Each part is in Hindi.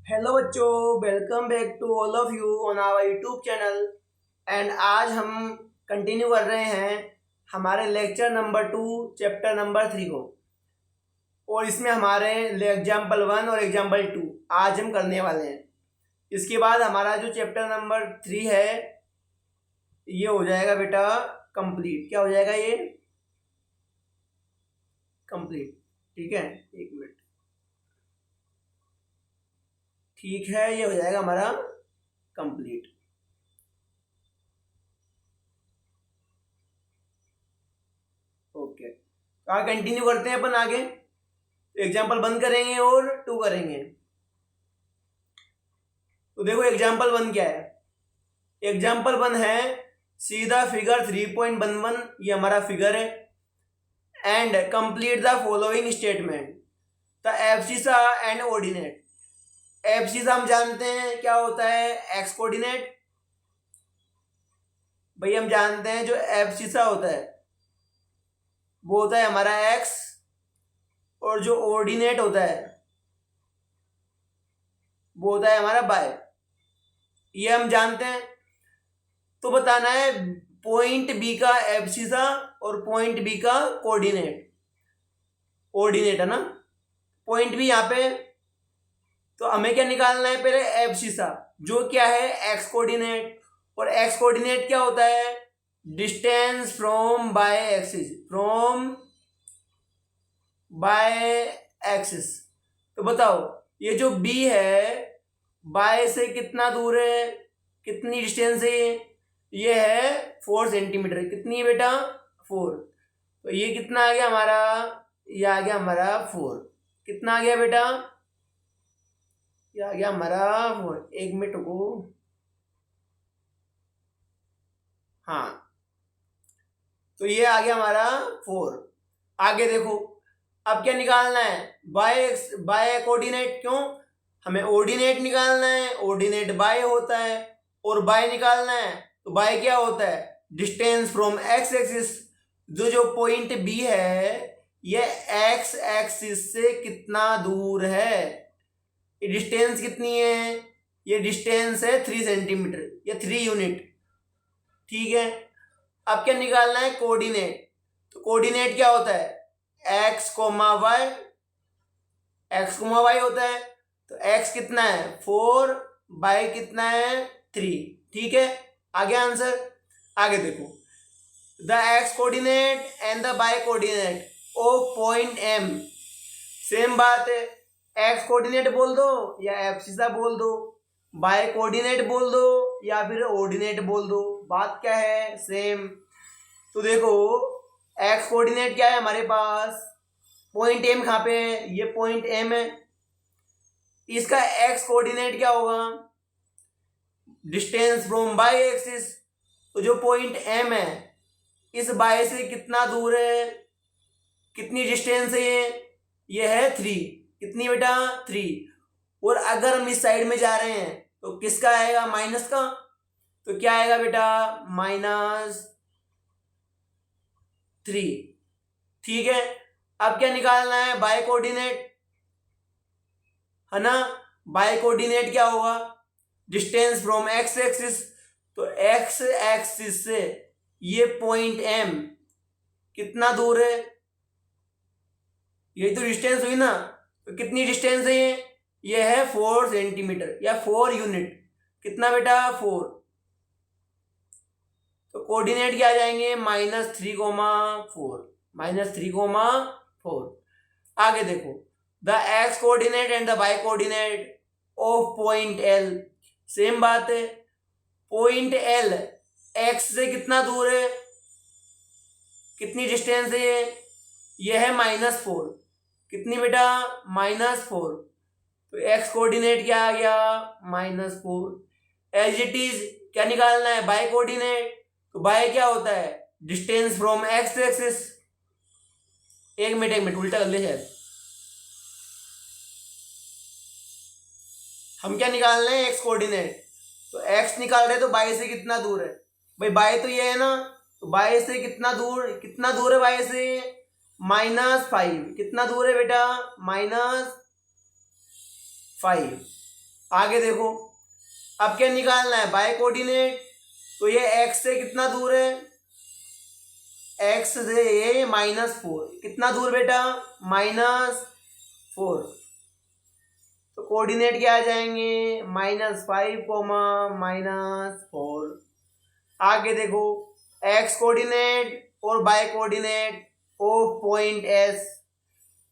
हेलो बच्चों, welcome back to all of you on our YouTube channel. And आज हम कंटिन्यू कर रहे हैं हमारे लेक्चर नंबर 2 चैप्टर नंबर 3 को। और इसमें हमारे एग्जाम्पल 1 और एग्जाम्पल 2 आज हम करने वाले हैं। इसके बाद हमारा जो चैप्टर नंबर 3 है ये हो जाएगा बेटा कंप्लीट। क्या हो जाएगा ये? कंप्लीट। ठीक है, एक मिनट। ठीक है, ये हो जाएगा हमारा कंप्लीट। ओके, तो आगे कंटिन्यू करते हैं अपन। आगे एग्जाम्पल 1 करेंगे और 2 करेंगे। तो देखो एग्जाम्पल 1 क्या है। एग्जाम्पल 1 है सीधा फिगर 3.11, ये हमारा फिगर है। And complete the following statement the abscissa and ordinate. Abscissa हम जानते हैं क्या होता है, एक्स कोऑर्डिनेट। भाई हम जानते हैं जो एब्सिसा होता है वो होता है हमारा एक्स, और जो ऑर्डिनेट होता है वो होता है हमारा बाय। ये हम जानते हैं। तो बताना है पॉइंट बी का एब्सिसा और पॉइंट बी का कोऑर्डिनेट। ऑर्डिनेट है ना पॉइंट बी यहाँ पे। तो हमें क्या निकालना है, पहले एब्सिसा जो क्या है एक्स कोऑर्डिनेट। और एक्स कोऑर्डिनेट क्या होता है, distance from by Axis, from by Axis. तो बताओ ये जो बी है बाय से कितना दूर है, कितनी डिस्टेंस है ये है 4 सेंटीमीटर। कितनी है बेटा, 4। तो ये कितना आ गया हमारा, ये आ गया हमारा 4। कितना आ गया बेटा, ये आ गया हमारा 4। एक मिनट रुको। हाँ, तो ये आ गया हमारा 4। आगे देखो अब क्या निकालना है, बाय कोऑर्डिनेट। क्यों, हमें ऑर्डिनेट निकालना है। ऑर्डिनेट बाय होता है। और बाय निकालना है तो बाय क्या होता है, डिस्टेंस फ्रॉम एक्स एक्सिस। जो पॉइंट बी है ये एक्स एक्सिस से कितना दूर है, ये डिस्टेंस कितनी है, ये डिस्टेंस है 3 सेंटीमीटर या 3 यूनिट। ठीक है, अब क्या निकालना है, कोऑर्डिनेट। तो कोऑर्डिनेट क्या होता है, x comma y. X comma y होता है। तो एक्स कितना है 4, वाई कितना है 3। ठीक है, आगे आंसर। आगे देखो the x coordinate and the y coordinate of point M. Same बात है, एक्स कोऑर्डिनेट बोल दो या एब्सिसा बोल दो, बाय कोऑर्डिनेट बोल दो या फिर ऑर्डिनेट बोल दो, बात क्या है, सेम। तो देखो एक्स कोऑर्डिनेट क्या है हमारे पास, पॉइंट एम कहाँ पे है, ये पॉइंट एम है। इसका एक्स कोऑर्डिनेट क्या होगा, डिस्टेंस फ्रॉम बाय एक्सिस। तो जो पॉइंट एम है इस बाय से कितना दूर है, कितनी डिस्टेंस है ये है 3। कितनी बेटा, 3। और अगर हम इस साइड में जा रहे हैं तो किसका आएगा, माइनस का। तो क्या आएगा बेटा, -3। ठीक है, अब क्या निकालना है, बाय कोऑर्डिनेट है ना। बाय कोऑर्डिनेट क्या होगा, डिस्टेंस फ्रॉम एक्स एक्सिस। तो एक्स एक्सिस से ये पॉइंट एम कितना दूर है, यही तो डिस्टेंस हुई ना। तो कितनी डिस्टेंस है ये है 4 सेंटीमीटर या 4 यूनिट। कितना बेटा, 4। तो कोऑर्डिनेट क्या आ जाएंगे, -3,4, -3,4। आगे देखो the x coordinate and the y coordinate of point L. Same बात है, पॉइंट एल एक्स से कितना दूर है, कितनी डिस्टेंस है ये है -4। कितनी बेटा, -4। तो एक्स कोऑर्डिनेट क्या आ गया, -4। एज इट इज क्या निकालना है, बाय कोऑर्डिनेट। तो बाय क्या होता है, डिस्टेंस फ्रॉम एक्स एक्सिस। एक मिनट उल्टा कर ले शायद। हम क्या निकाल रहे हैं, एक्स कोऑर्डिनेट। तो एक्स निकाल रहे हैं तो बाय से कितना दूर है, भाई बाय तो ये है ना। तो बाय से कितना दूर, कितना दूर है बाय से, -5। कितना दूर है बेटा, -5। आगे देखो, अब क्या निकालना है, बाय कोऑर्डिनेट। तो ये x से कितना दूर है, x से ये -4, कितना दूर बेटा, -4। तो कोऑर्डिनेट क्या आ जाएंगे, -5, -4। आगे देखो, x कोऑर्डिनेट और by coordinate of point S.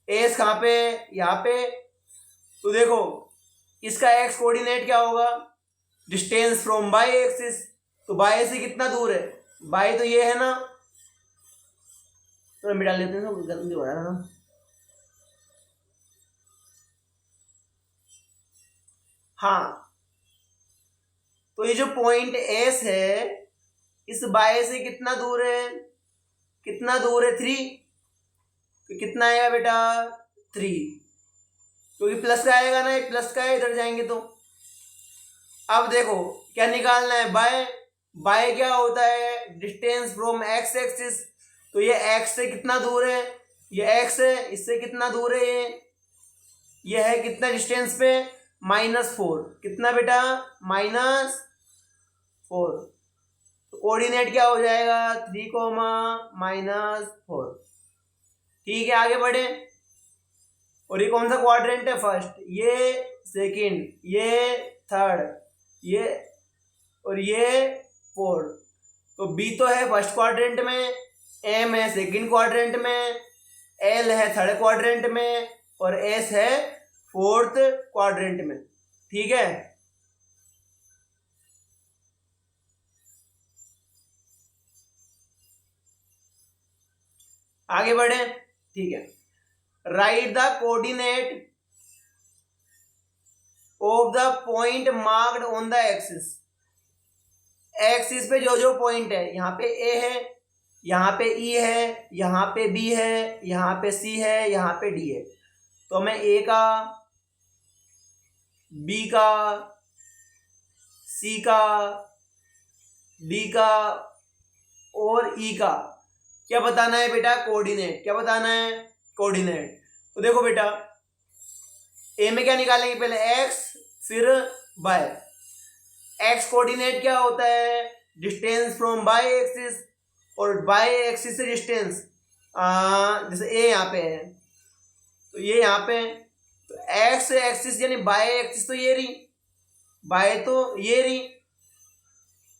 S कहाँ पे, यहाँ पे। तो देखो इसका x कोऑर्डिनेट क्या होगा, डिस्टेंस फ्रॉम बाय एक्सिस। तो बाय से कितना दूर है, बाय तो ये है ना, तो मिटा लेते हैं, गलती हो रहा है ना। हाँ, तो ये जो पॉइंट एस है, इस बाय से कितना दूर है, कितना दूर है, 3। तो कितना आएगा बेटा, 3, क्योंकि प्लस का आएगा ना, प्लस का है, इधर जाएंगे तो। अब देखो क्या निकालना है, बाय। बाय क्या होता है, डिस्टेंस फ्रॉम एक्स एक्सिस। तो ये एक्स से कितना दूर है, ये एक्स है, इससे कितना दूर है, ये है कितना डिस्टेंस पे, -4। कितना बेटा, -4। तो कोऑर्डिनेट क्या हो जाएगा, 3, -4। ठीक है, आगे बढ़े। और ये कौन सा क्वाड्रेंट है, फर्स्ट, ये सेकंड, ये थर्ड, ये और ये फोर्थ। तो बी तो है फर्स्ट क्वाड्रेंट में, एम है सेकंड क्वाड्रेंट में, एल है थर्ड क्वाड्रेंट में, और एस है फोर्थ क्वाड्रेंट में। ठीक है, आगे बढ़े। ठीक है, right the coordinate of the point marked on the axis. Axis पे जो जो पॉइंट है, यहाँ पे ए है, यहाँ पे ई है, यहाँ पे बी है, यहाँ पे सी है, यहाँ पे डी है। तो मैं ए का, बी का, सी का, डी का और ई का क्या बताना है बेटा, कोऑर्डिनेट। क्या बताना है, कोऑर्डिनेट। तो देखो बेटा, ए में क्या निकालेंगे, पहले एक्स फिर बाय। एक्स कोऑर्डिनेट क्या होता है, डिस्टेंस फ्रॉम बाय एक्सिस, और बाय एक्सिस से डिस्टेंस, जैसे ए यहाँ पे है तो ये यहाँ पे, तो एक्स एक्सिस यानी बाय एक्सिस तो ये रही, बाय तो ये रही,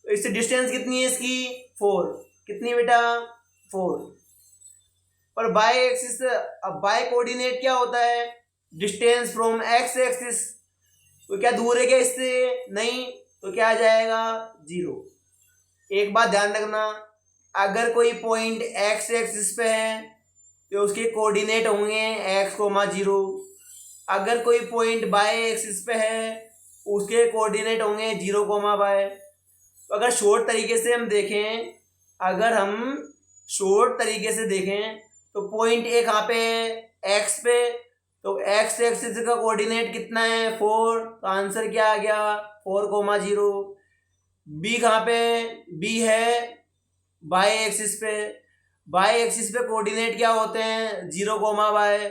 तो इससे डिस्टेंस कितनी है इसकी, 4। कितनी बेटा, 4। पर बाय एक्सिस, अब बाय कोऑर्डिनेट क्या होता है, डिस्टेंस फ्रॉम एक्स एक्सिस। तो क्या दूर है क्या इससे, नहीं, तो क्या आ जाएगा, 0। एक बात ध्यान रखना, अगर कोई पॉइंट एक्स एक्सिस पे है तो उसके कोऑर्डिनेट होंगे x, 0। अगर कोई पॉइंट बाय एक्सिस पे है उसके कोऑर्डिनेट होंगे 0, y। तो अगर शॉर्ट तरीके से हम देखें, अगर हम शॉर्ट तरीके से देखें तो पॉइंट ए कहाँ पे है, x पे। तो x एक्सिस का कोऑर्डिनेट कितना है, 4। तो आंसर क्या आ गया, 4, 0। बी कहाँ पे, बी है बाय एक्सिस पे। बाय एक्सिस पे कोऑर्डिनेट क्या होते हैं, 0, y।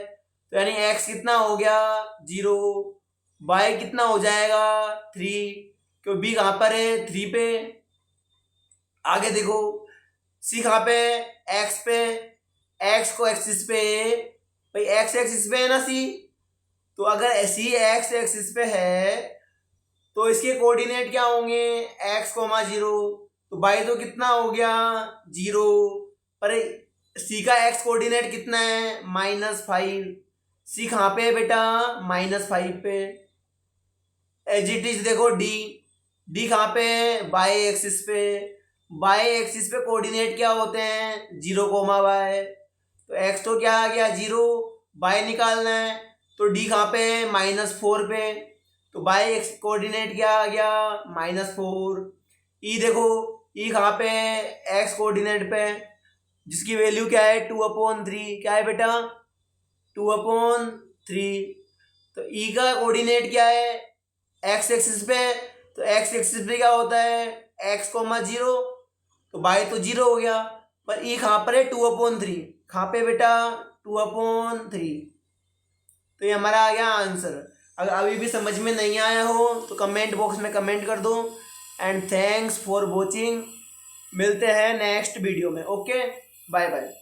तो यानी x कितना हो गया, 0। y कितना हो जाएगा, 3, क्योंकि बी कहाँ पर है, 3 पे। आगे देखो, सी कहाँ पे, x पे। x को एक्सिस पे, भाई x एक्सिस पे है ना सी, तो अगर सी x एक्सिस पे है तो इसके कोऑर्डिनेट क्या होंगे, x, 0। तो बाई तो कितना हो गया, 0। पर सी का x कोऑर्डिनेट कितना है, -5। सी कहाँ पे है बेटा, -5 पे। एज इट इज देखो डी, डी कहाँ पे है, बाय एक्सिस पे। बाय एक्सिस पे कोऑर्डिनेट क्या होते हैं, 0, y। तो x तो क्या आ गया, 0। बाय निकालना है तो डी कहाँ पे है, -4 पे। तो बाय एक्स कोऑर्डिनेट क्या आ गया, -4। ई देखो, ई कहाँ पे है, एक्स कोऑर्डिनेट पे, जिसकी वैल्यू क्या है, 2/3। क्या है बेटा, 2/3। तो ई का कोऑर्डिनेट क्या है, एक्स एक्सिस पे। तो एक्स एक्सिस पे क्या होता है, x, 0। तो बाय तो 0 हो गया, पर ई कहाँ पर है, 2/3। कहाँ पे बेटा, 2/3। तो ये हमारा आ गया आंसर। अगर अभी भी समझ में नहीं आया हो तो कमेंट बॉक्स में कमेंट कर दो। And thanks for watching. मिलते हैं नेक्स्ट वीडियो में। Okay, bye bye.